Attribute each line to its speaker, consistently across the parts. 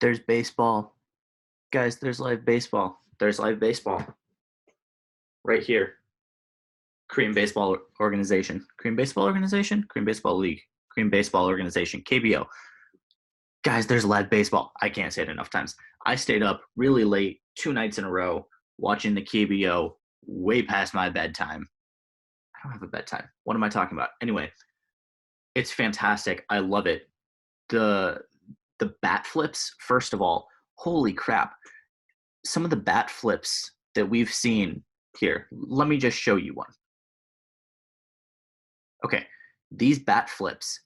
Speaker 1: There's baseball. Guys, there's live baseball. There's live baseball right here. Korean Baseball Organization. Korean Baseball Organization? Korean Baseball League. Korean Baseball Organization. KBO. Guys, there's live baseball. I can't say it enough times. I stayed up really late 2 nights in a row watching the KBO way past my bedtime. I don't have a bedtime. What am I talking about? Anyway, it's fantastic. I love it. The the bat flips, first of all, holy crap. Some of the bat flips that we've seen here. Let me just show you one. Okay, these bat flips,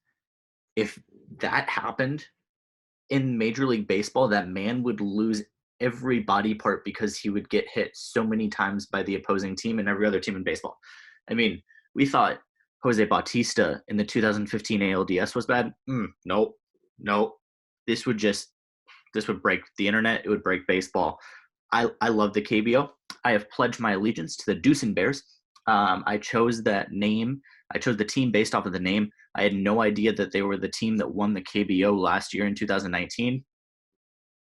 Speaker 1: if that happened in Major League Baseball, that man would lose every body part because he would get hit so many times by the opposing team and every other team in baseball. I mean, we thought Jose Bautista in the 2015 ALDS was bad. Nope, nope. This would break the internet. It would break baseball. I love the KBO. I have pledged my allegiance to the Doosan Bears. I chose that name. I chose the team based off of the name. I had no idea that they were the team that won the KBO last year in 2019.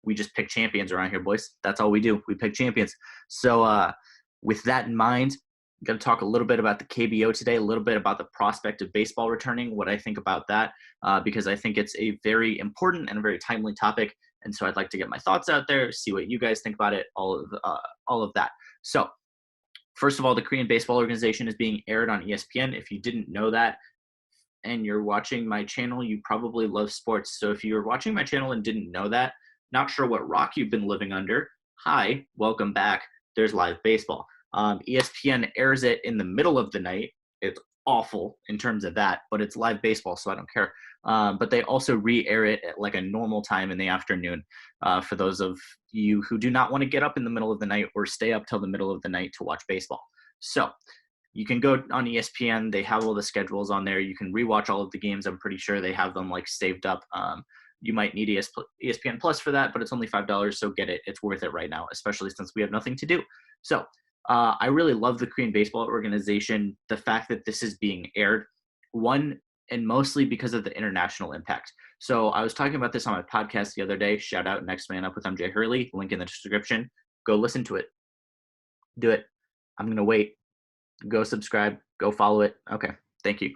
Speaker 1: We just pick champions around here, boys. That's all we do. We pick champions. So with that in mind, I'm going to talk a little bit about the KBO today, a little bit about the prospect of baseball returning, what I think about that, because I think it's a very important and a very timely topic. And so I'd like to get my thoughts out there, see what you guys think about it, all of that. So first of all, the Korean Baseball Organization is being aired on ESPN. If you didn't know that and you're watching my channel, you probably love sports. So if you're watching my channel and didn't know that, not sure what rock you've been living under, hi, welcome back. There's live baseball. ESPN airs it in the middle of the night. It's awful in terms of that, but it's live baseball, so I don't care. But they also re-air it at like a normal time in the afternoon for those of you who do not want to get up in the middle of the night or stay up till the middle of the night to watch baseball. So you can go on ESPN. They have all the schedules on there. You can rewatch all of the games. I'm pretty sure they have them like saved up. You might need ESPN Plus for that, but it's only $5, so get it. It's worth it right now, especially since we have nothing to do. So I really love the Korean Baseball Organization, the fact that this is being aired, one, and mostly because of the international impact. So I was talking about this on my podcast the other day. Shout out Next Man Up with MJ Hurley, link in the description. Go listen to it. Do it. I'm going to wait. Go subscribe. Go follow it. Okay. Thank you.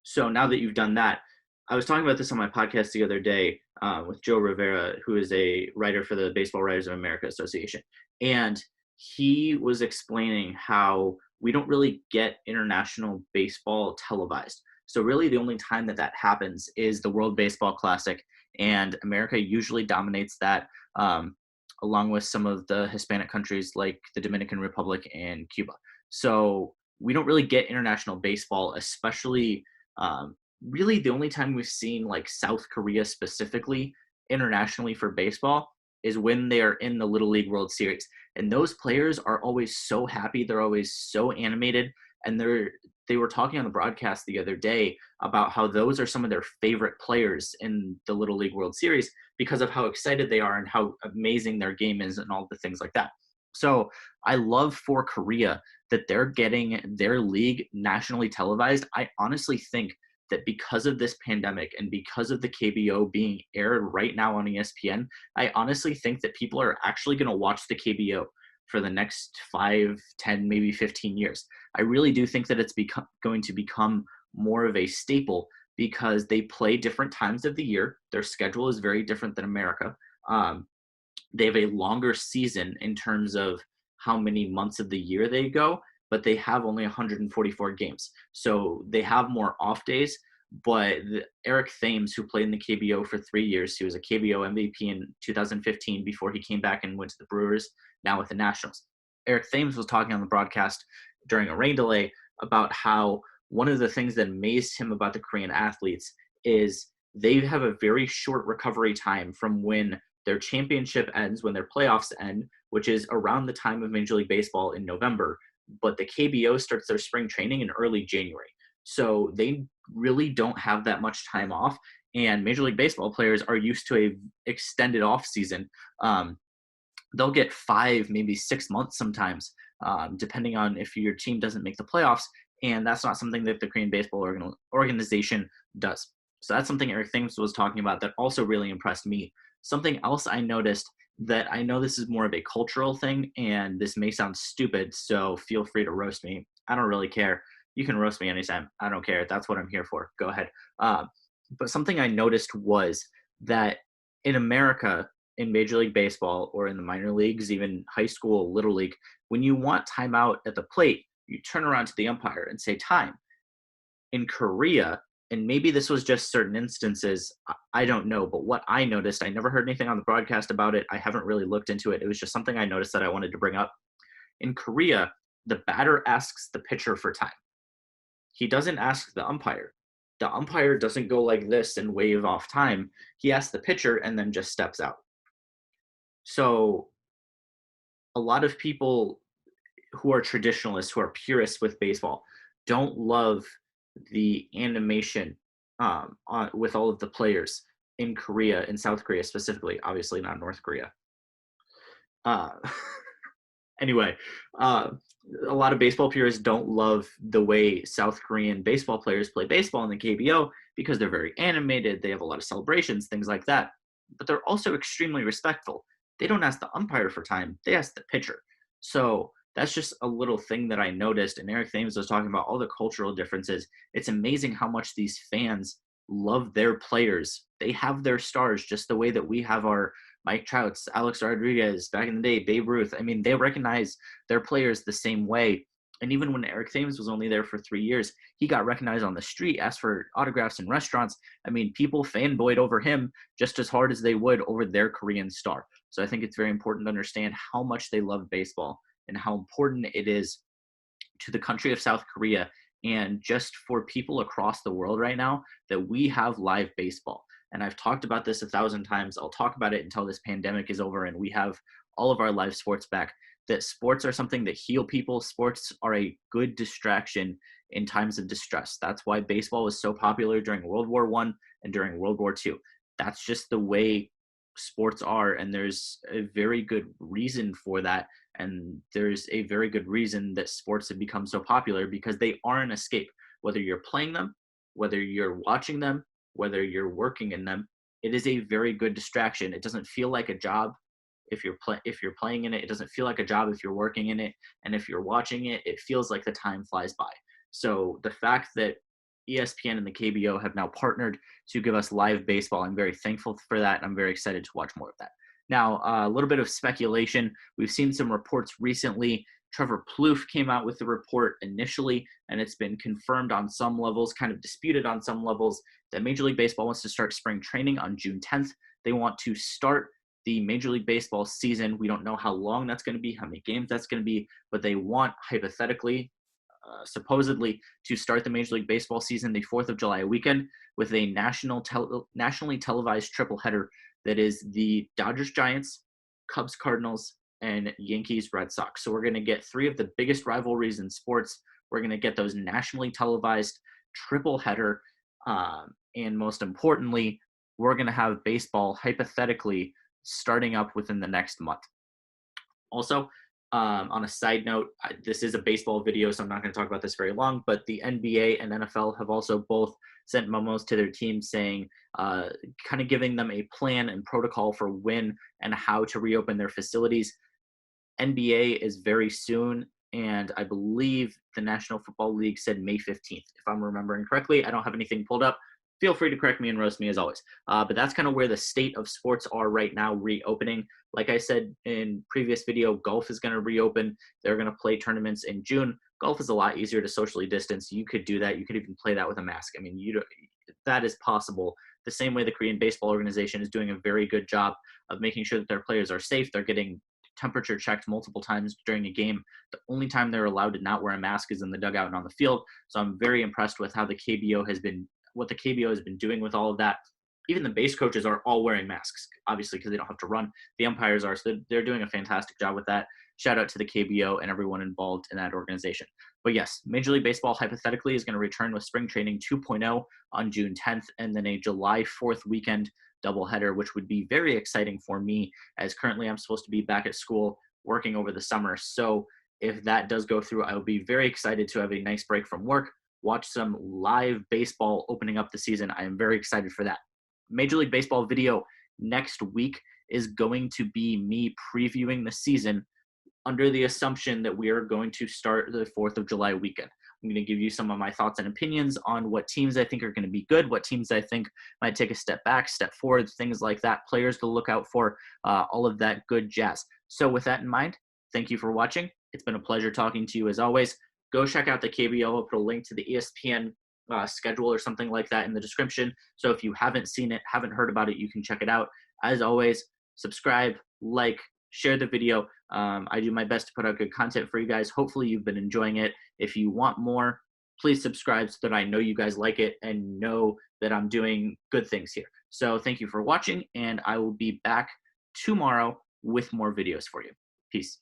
Speaker 1: So now that you've done that, I was talking about this on my podcast the other day with Joe Rivera, who is a writer for the Baseball Writers of America Association. And he was explaining how we don't really get international baseball televised. So really the only time that happens is the World Baseball Classic, and America usually dominates that along with some of the Hispanic countries like the Dominican Republic and Cuba. So we don't really get international baseball, especially really the only time we've seen like South Korea specifically internationally for baseball is when they're in the Little League World Series. And those players are always so happy. They're always so animated. And they were talking on the broadcast the other day about how those are some of their favorite players in the Little League World Series because of how excited they are and how amazing their game is and all the things like that. So I love for Korea that they're getting their league nationally televised. I honestly think that because of this pandemic and because of the KBO being aired right now on ESPN, I honestly think that people are actually going to watch the KBO for the next 5, 10, maybe 15 years. I really do think that it's going to become more of a staple because they play different times of the year. Their schedule is very different than America. They have a longer season in terms of how many months of the year they go, but they have only 144 games. So they have more off days, but Eric Thames, who played in the KBO for 3 years, he was a KBO MVP in 2015 before he came back and went to the Brewers, now with the Nationals. Eric Thames was talking on the broadcast during a rain delay about how one of the things that amazed him about the Korean athletes is they have a very short recovery time from when their championship ends, when their playoffs end, which is around the time of Major League Baseball in November. But the KBO starts their spring training in early January. So they really don't have that much time off. And Major League Baseball players are used to a extended off season. They'll get 5, maybe 6 months sometimes, depending on if your team doesn't make the playoffs. And that's not something that the Korean Baseball Organization does. So that's something Eric Thames was talking about that also really impressed me. Something else I noticed, that I know this is more of a cultural thing, and this may sound stupid, so feel free to roast me. I don't really care. You can roast me anytime. I don't care. That's what I'm here for. Go ahead. Uh, but something I noticed was that in America, in Major League Baseball or in the minor leagues, even high school, little league, when you want timeout at the plate, you turn around to the umpire and say time. In Korea, and maybe this was just certain instances, I don't know, but what I noticed, I never heard anything on the broadcast about it. I haven't really looked into it. It was just something I noticed that I wanted to bring up. In Korea, the batter asks the pitcher for time. He doesn't ask the umpire. The umpire doesn't go like this and wave off time. He asks the pitcher and then just steps out. So a lot of people who are traditionalists, who are purists with baseball, don't love the animation with all of the players in Korea, in South Korea specifically, obviously not North Korea. Uh, anyway, a lot of baseball purists don't love the way South Korean baseball players play baseball in the KBO because they're very animated. They have a lot of celebrations, things like that. But they're also extremely respectful. They don't ask the umpire for time. They ask the pitcher. So that's just a little thing that I noticed. And Eric Thames was talking about all the cultural differences. It's amazing how much these fans love their players. They have their stars just the way that we have our Mike Trouts, Alex Rodriguez, back in the day, Babe Ruth. I mean, they recognize their players the same way. And even when Eric Thames was only there for 3 years, he got recognized on the street, asked for autographs in restaurants. I mean, people fanboyed over him just as hard as they would over their Korean star. So I think it's very important to understand how much they love baseball and how important it is to the country of South Korea and just for people across the world right now that we have live baseball. And I've talked about this 1,000 times. I'll talk about it until this pandemic is over and we have all of our live sports back. That sports are something that heal people. Sports are a good distraction in times of distress. That's why baseball was so popular during World War I and during World War II. That's just the way sports are, and there's a very good reason for that. And there's a very good reason that sports have become so popular because they are an escape. Whether you're playing them, whether you're watching them, whether you're working in them, it is a very good distraction. It doesn't feel like a job if you're playing in it. It doesn't feel like a job if you're working in it. And if you're watching it, it feels like the time flies by. So the fact that ESPN and the KBO have now partnered to give us live baseball, I'm very thankful for that. And I'm very excited to watch more of that. Now, a little bit of speculation. We've seen some reports recently. Trevor Plouffe came out with the report initially, and it's been confirmed on some levels, kind of disputed on some levels, that Major League Baseball wants to start spring training on June 10th. They want to start the Major League Baseball season. We don't know how long that's going to be, how many games that's going to be, but they want, hypothetically, supposedly, to start the Major League Baseball season the 4th of July weekend with a nationally televised triple-header that is the Dodgers-Giants, Cubs-Cardinals, and Yankees-Red Sox. So we're going to get 3 of the biggest rivalries in sports. We're going to get those nationally televised triple-header, and most importantly, we're going to have baseball, hypothetically, starting up within the next month. Also, on a side note, this is a baseball video, so I'm not going to talk about this very long, but the NBA and NFL have also both sent memos to their teams saying, kind of giving them a plan and protocol for when and how to reopen their facilities. NBA is very soon, and I believe the National Football League said May 15th, if I'm remembering correctly. I don't have anything pulled up. Feel free to correct me and roast me as always. But that's kind of where the state of sports are right now, reopening. Like I said in previous video, golf is going to reopen. They're going to play tournaments in June. Golf is a lot easier to socially distance. You could do that. You could even play that with a mask. I mean, that is possible. The same way the Korean Baseball Organization is doing a very good job of making sure that their players are safe. They're getting temperature checked multiple times during a game. The only time they're allowed to not wear a mask is in the dugout and on the field. So I'm very impressed with how what the KBO has been doing with all of that. Even the base coaches are all wearing masks, obviously, because they don't have to run. The umpires are, so they're doing a fantastic job with that. Shout out to the KBO and everyone involved in that organization. But yes, Major League Baseball hypothetically is going to return with spring training 2.0 on June 10th, and then a July 4th weekend doubleheader, which would be very exciting for me, as currently I'm supposed to be back at school working over the summer. So if that does go through, I will be very excited to have a nice break from work, watch some live baseball opening up the season. I am very excited for that. Major League Baseball video next week is going to be me previewing the season under the assumption that we are going to start the 4th of July weekend. I'm going to give you some of my thoughts and opinions on what teams I think are going to be good, what teams I think might take a step back, step forward, things like that, players to look out for, all of that good jazz. So with that in mind, thank you for watching. It's been a pleasure talking to you as always. Go check out the KBO. I'll put a link to the ESPN schedule or something like that in the description. So if you haven't seen it, haven't heard about it, you can check it out. As always, subscribe, like, share the video. I do my best to put out good content for you guys. Hopefully you've been enjoying it. If you want more, please subscribe so that I know you guys like it and know that I'm doing good things here. So thank you for watching, and I will be back tomorrow with more videos for you. Peace.